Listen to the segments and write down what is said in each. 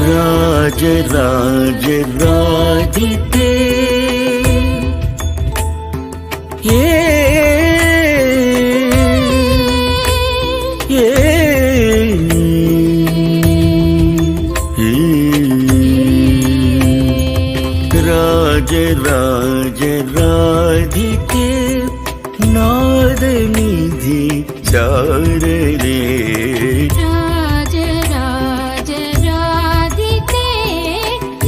राज राज राधिते राज राज राधिते नाद निधि शारदे राज राज राधिते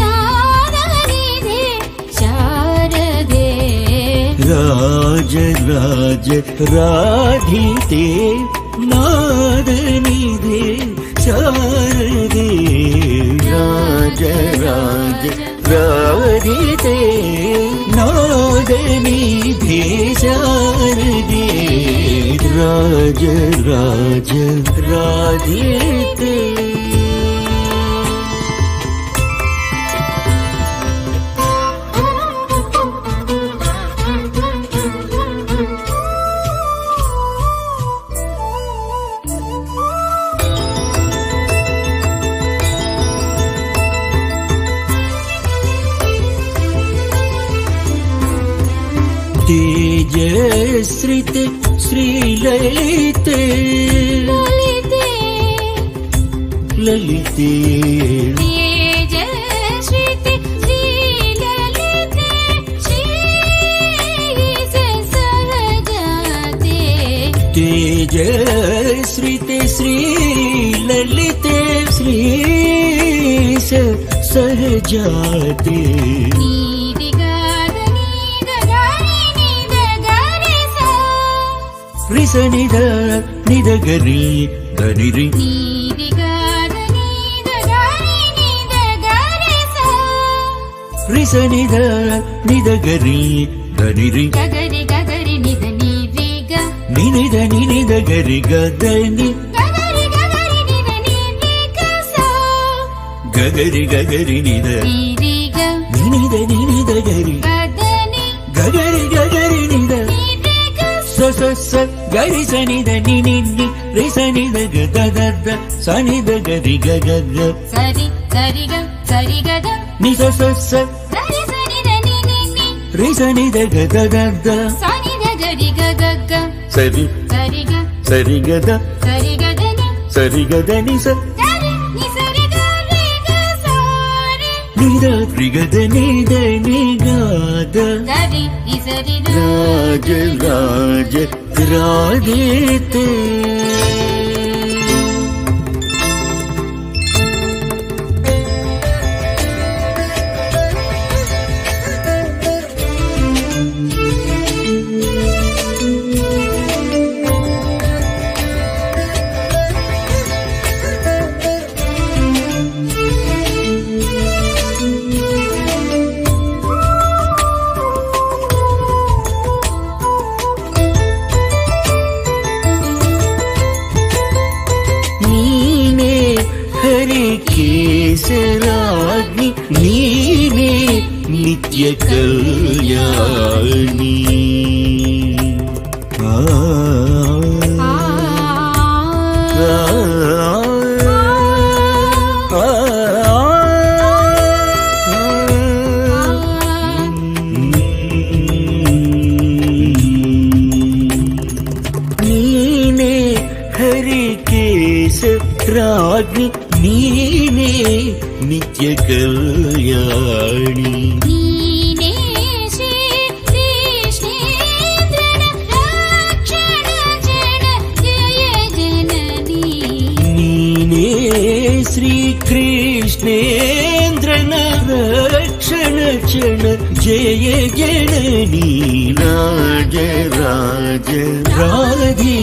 नाद निधि शारदे राज राज राधिते नाद निधि शारदे राज राज राधिते नाद निधि शारदे राज राज राधिते तेजश्रिते श्रीललिते ललिते ललिते तेजश्रिते श्रीललिते श्रीश सहजाते तेजश्रिते श्रीललिते श्रीश सहजाते रिस निध निध गरी धनि रि रिस निध निध गरी धनि रि गगरि गगरि निध नी ग नि निध गरि गदनि गगरि गगरि निध नी ग सा गगरि गगरि निध नी ग नि निध गरि गदनि गगरि गगरि निध स स स गरि स निध नि नि रि स निध ग द द द स निध गरि ग ग ग सरि सरि ग द नि स स स सरि सरि द नि रि स निध ग द द द स निध गरि ग ग ग सरि सरि ग द सरि ग द नि सरि ग द नि स सरि नि सरि ग रि ग सा रि नि द रि ग द नि द नि ग द सरि नि सरि द राज राज राधिते केसराग्नि नीने नित्य कल्याणी नीने हरि केसराग्नि नीने नित्य कल्याणी नीने श्री कृष्णेन्द्र रक्षण जन जय जननी नीने श्री कृष्णेन्द्र रक्षण जन जय जननी राज राज राधी